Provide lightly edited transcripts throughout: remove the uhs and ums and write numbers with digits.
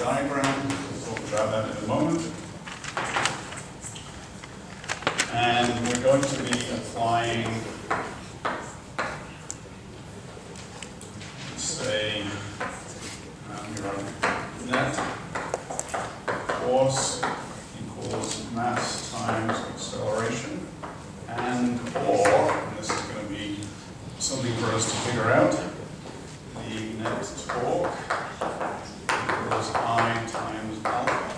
diagram. We'll talk about that in a moment. And we're going to be applying, say, net force equals mass times acceleration, and this is going to be something for us to figure out, the net torque equals I times alpha.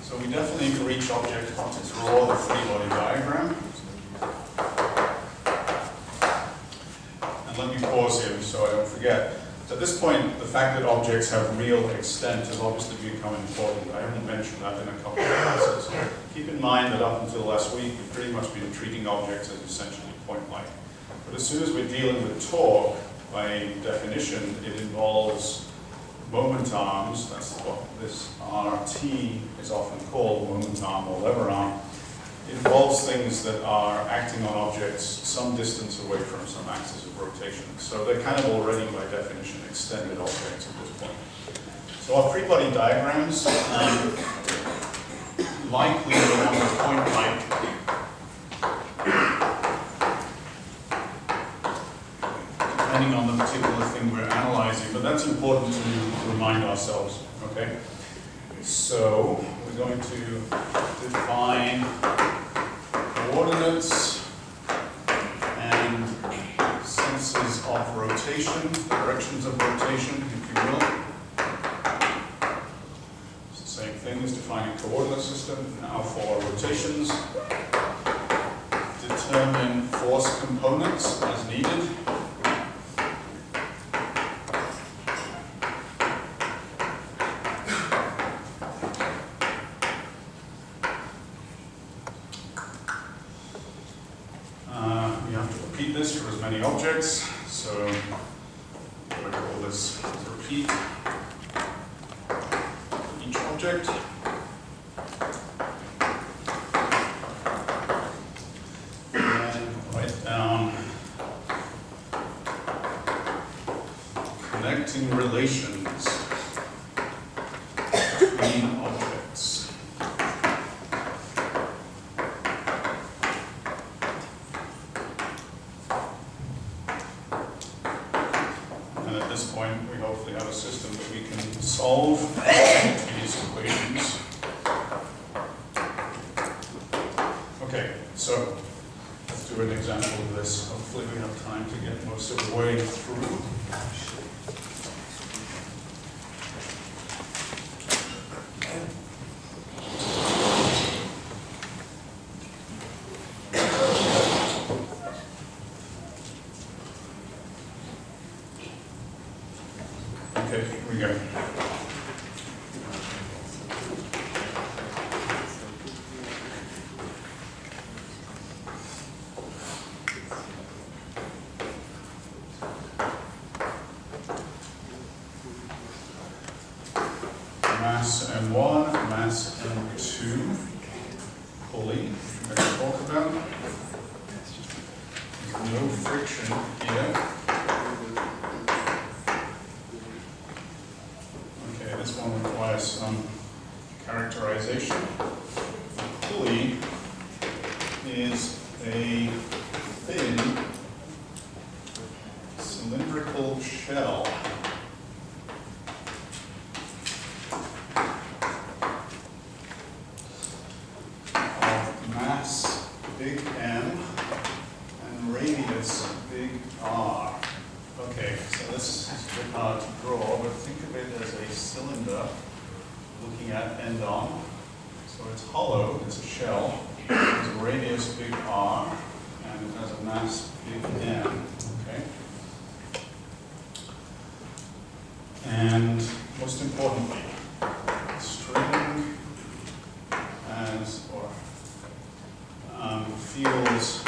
So we definitely, for each object, want to draw the free body diagram. And let me pause here so I don't forget. So at this point, the fact that objects have real extent has obviously become important. I haven't mentioned that in a couple of classes. Keep in mind that up until last week, we've pretty much been treating objects as essentially point-like. But as soon as we're dealing with torque, by definition, it involves moment arms. That's what this RT is often called, moment arm or lever arm. It involves things that are acting on objects some distance away from some axis of rotation. So they're kind of already, by definition, extended objects at this point. So our free body diagrams likely along the point-like. Depending on the particular thing we're analyzing, but that's important to remind ourselves, okay? So we're going to define coordinates and senses of rotation, directions of rotation, if you will. It's the same thing as defining coordinate system. Now for rotations, determine force components as needed. This for as many objects, so I'm going to call this repeat for each object. And write down connecting relations between objects. We hopefully have a system that we can solve these equations. Okay, so let's do an example of this. Hopefully we have time to get most of the way through. Okay, here we go. Mass M1, mass M2, pulley, we're going to talk about. There's no friction here. This one requires some characterization. The pulley is a thin cylindrical shell of mass big M and radius big R. Okay, so this is a bit hard to draw, but think of it as a cylinder looking at end on. So it's hollow, it's a shell, it has a radius big R, and it has a mass big M. Okay? And most importantly, string as, or feels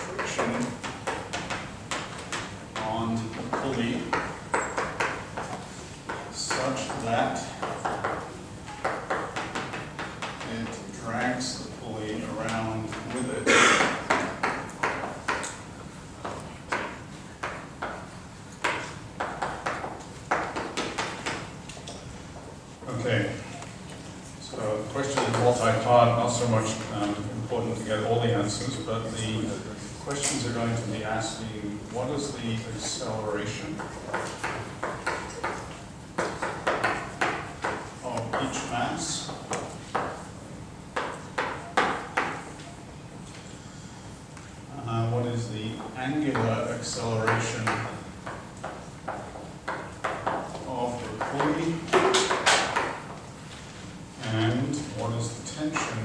friction on the pulley such that it drags the pulley around with it. part, not so much important to get all the answers, but the questions are going to be asking, what is the acceleration of each mass? What is the angular acceleration of the pulley? And what is the tension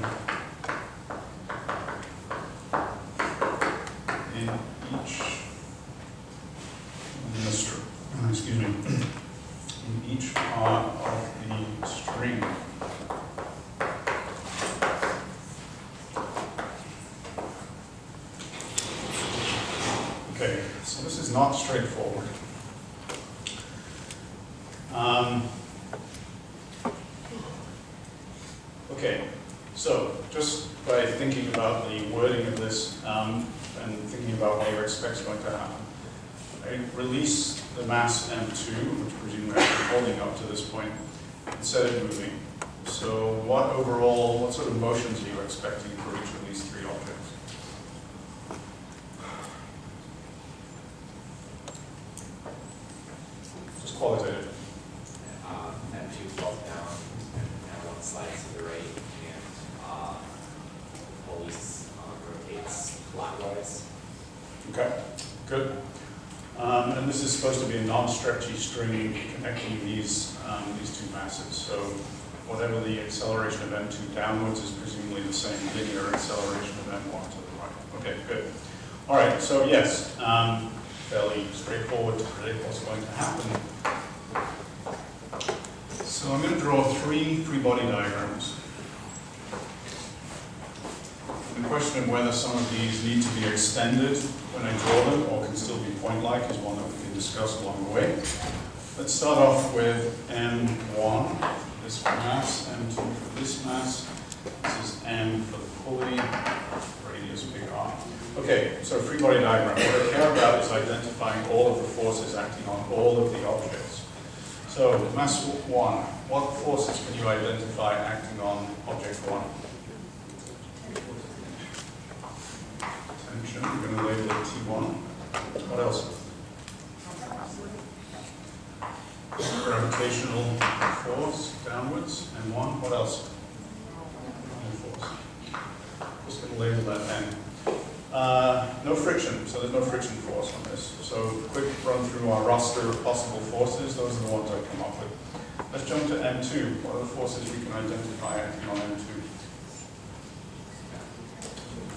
in each part of the string? Okay, so this is not straightforward. Okay, so just by thinking about the wording of this and thinking about what you expect is going to happen, I release the mass M2, which presumably I've been holding up to this point, and set it moving. So what sort of motions are you expecting for each of these three objects? Just qualitative. M2 falls down, and one slides to the right, and police rotates clockwise. Okay, good. And this is supposed to be a non-stretchy string connecting these two masses. So whatever the acceleration of M2 downwards is presumably the same linear acceleration of M1 to the right. Okay, good. All right, so yes, fairly straightforward to predict what's going to happen. So I'm going to draw three free-body diagrams. The question of whether some of these need to be extended when I draw them or can still be point-like is one that we can discuss along the way. Let's start off with M1, this mass, M2 for this mass. This is M for the pulley, radius big R. Okay, so free body diagram. What I care about is identifying all of the forces acting on all of the objects. So mass 1, what forces can you identify acting on object 1? Tension, we're going to label it T1. What else? Gravitational force downwards, M1. What else? Force. Just going to label that N. No friction, so there's no friction force on this. So quick run through our roster of possible forces. Those are the ones I come up with. Let's jump to M2. What are the forces we can identify acting on M2?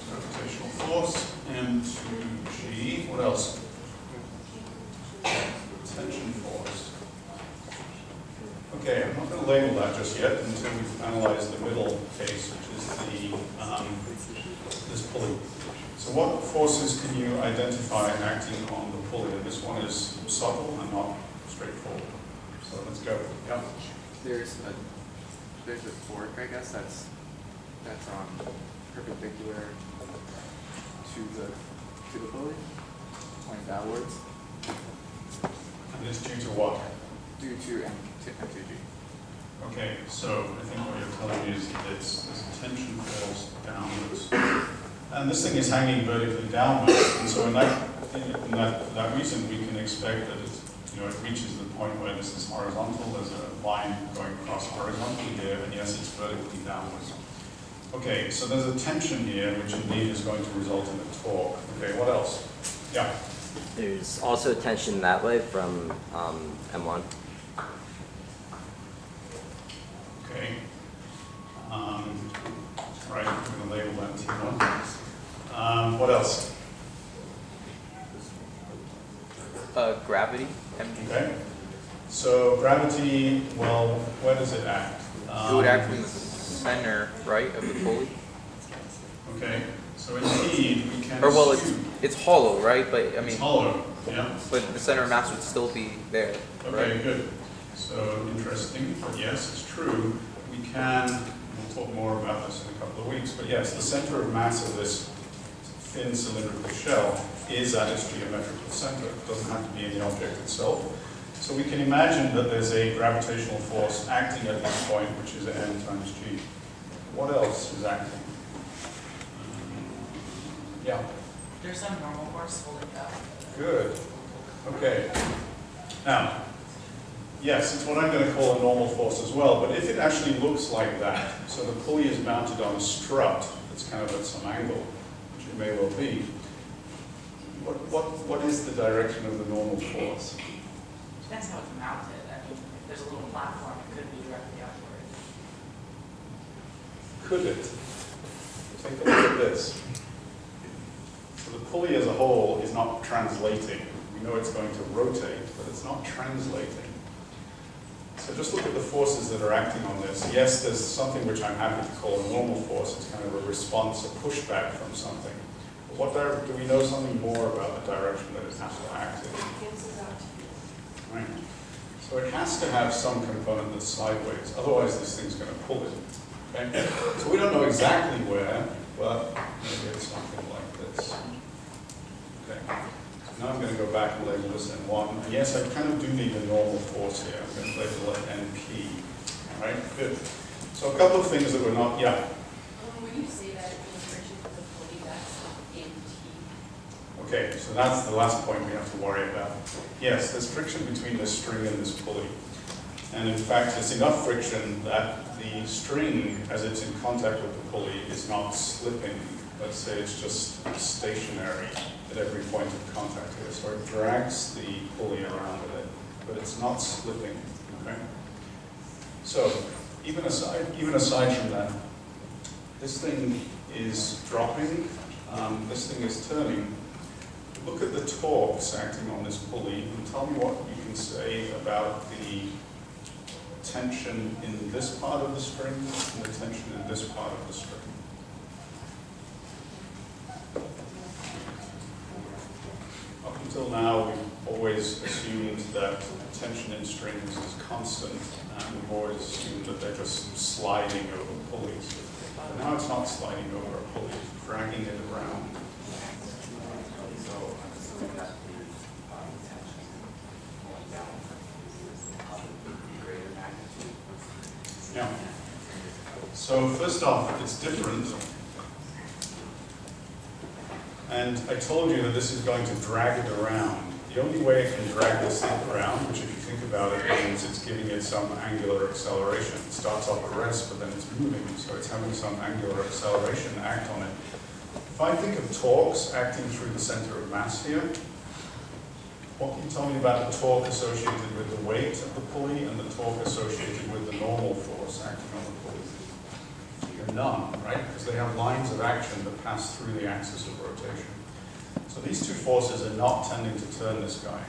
Gravitational force, M2G. What else? Tension force. Okay, I'm not going to label that just yet until we've analyzed the middle case, which is the this pulley. So what forces can you identify acting on the pulley? And this one is subtle and not straightforward. So let's go. Yeah. There's a fork, I guess, that's perpendicular to the pulley, pointing downwards. And it's due to what? Due to M2G. Okay, so I think what you're telling me is that there's a tension force downwards. And this thing is hanging vertically downwards, and so in that reason we can expect that it reaches the point where this is horizontal. There's a line going across horizontally here, and yes, it's vertically downwards. Okay, so there's a tension here, which indeed is going to result in a torque. Okay, what else? Yeah. There's also tension that way from M1. Okay. Right, I'm going to label that T1. What else? Gravity, MG. Okay. So gravity, well, where does it act? It would act from the center, right, of the pulley. Okay. So indeed, we can. Or well, assume it's hollow, right? But I mean, it's hollow. Yeah. but the center of mass would still be there, Okay, right? good. So interesting, but yes, it's true. We can, we'll talk more about this in a couple of weeks, but yes, the center of mass of this thin cylindrical shell is at its geometrical center. It doesn't have to be in the object itself. So we can imagine that there's a gravitational force acting at this point, which is M times G. What else is acting? Yeah, There's some normal force holding it up. good. Okay. Now, yes, it's what I'm going to call a normal force as well, but if it actually looks like that, so the pulley is mounted on a strut that's kind of at some angle, which it may well be, what is the direction of the normal force? Depends how it's mounted. I mean, if there's a little platform, it could be directly upward. Could it? Take a look at this. So the pulley as a whole is not translating. We know it's going to rotate, but it's not translating. So just look at the forces that are acting on this. Yes, there's something which I'm happy to call a normal force. It's kind of a response, a pushback from something. But do we know something more about the direction that it has to act in? Right. So it has to have some component that's sideways. Otherwise, this thing's going to pull it. Okay? So we don't know exactly where, but maybe it's something like this. Okay. So now I'm going to go back and label this N1. And yes, I kind of do need a normal force here. I'm going to label it NP. All right, good. So a couple of things that we're not, yeah. When you say that in friction with the pulley, that's in T. Okay, so that's the last point we have to worry about. Yes, there's friction between this string and this pulley. And in fact, it's enough friction that the string, as it's in contact with the pulley, is not slipping. Let's say it's just stationary at every point of contact here. So it drags the pulley around with it, but it's not slipping. Okay? So even aside from that, this thing is dropping, this thing is turning. Look at the torques acting on this pulley and tell me what you can say about the tension in this part of the string and the tension in this part of the string. Up until now, we've always assumed that tension in strings is constant, and we've always assumed that they're just sliding over pulleys. But now it's not sliding over a pulley, it's dragging it around. Yeah. So first off, it's different. And I told you that this is going to drag it around. The only way it can drag this thing around, which if you think about it, means it's giving it some angular acceleration. It starts off at rest, but then it's moving, so it's having some angular acceleration act on it. If I think of torques acting through the center of mass here, what can you tell me about the torque associated with the weight of the pulley and the torque associated with the normal force acting on the pulley? You have none, right? Because they have lines of action that pass through the axis of rotation. So these two forces are not tending to turn this guy.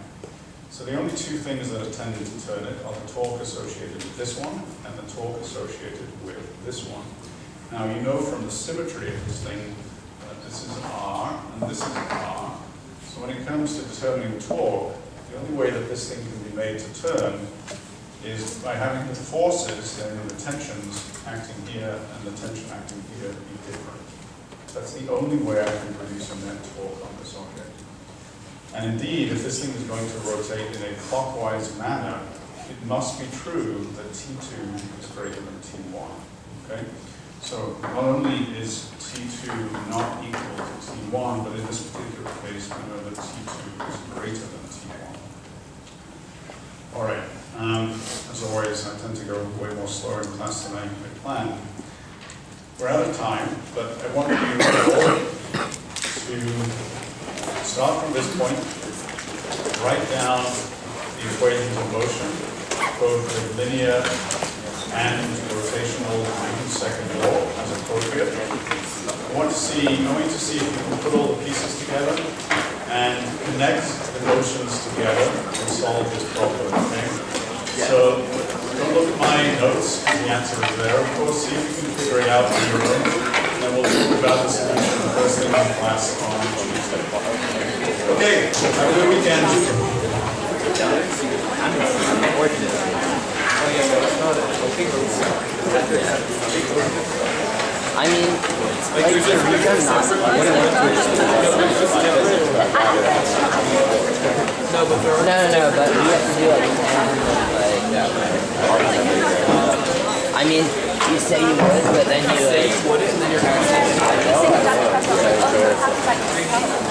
So the only two things that are tending to turn it are the torque associated with this one and the torque associated with this one. Now you know from the symmetry of this thing that this is R and this is R. So when it comes to determining torque, the only way that this thing can be made to turn is by having the forces and the tensions acting here and the tension acting here be different. That's the only way I can produce a net torque on this object. And indeed, if this thing is going to rotate in a clockwise manner, it must be true that T2 is greater than T1. Okay? So not only is T2 not equal to T1, but in this particular case, we know that T2 is greater than T1. All right. As always, I tend to go way more slower in class than I planned. We're out of time, but I want you all to start from this point, write down the equations of motion, both the linear and rotational 90-second law as appropriate. I want you to see if you can put all the pieces together and connect the motions together and solve this problem. Okay? So don't look at my notes, the answer is there, of course. See if you can figure it out on your own, and then we'll talk about the solution first thing in class on Tuesday. Okay, have a good weekend. I mean, like, the reason not to No, but we have to do like I mean, You say you would, but then you Say you wouldn't, and then you're actually. I know.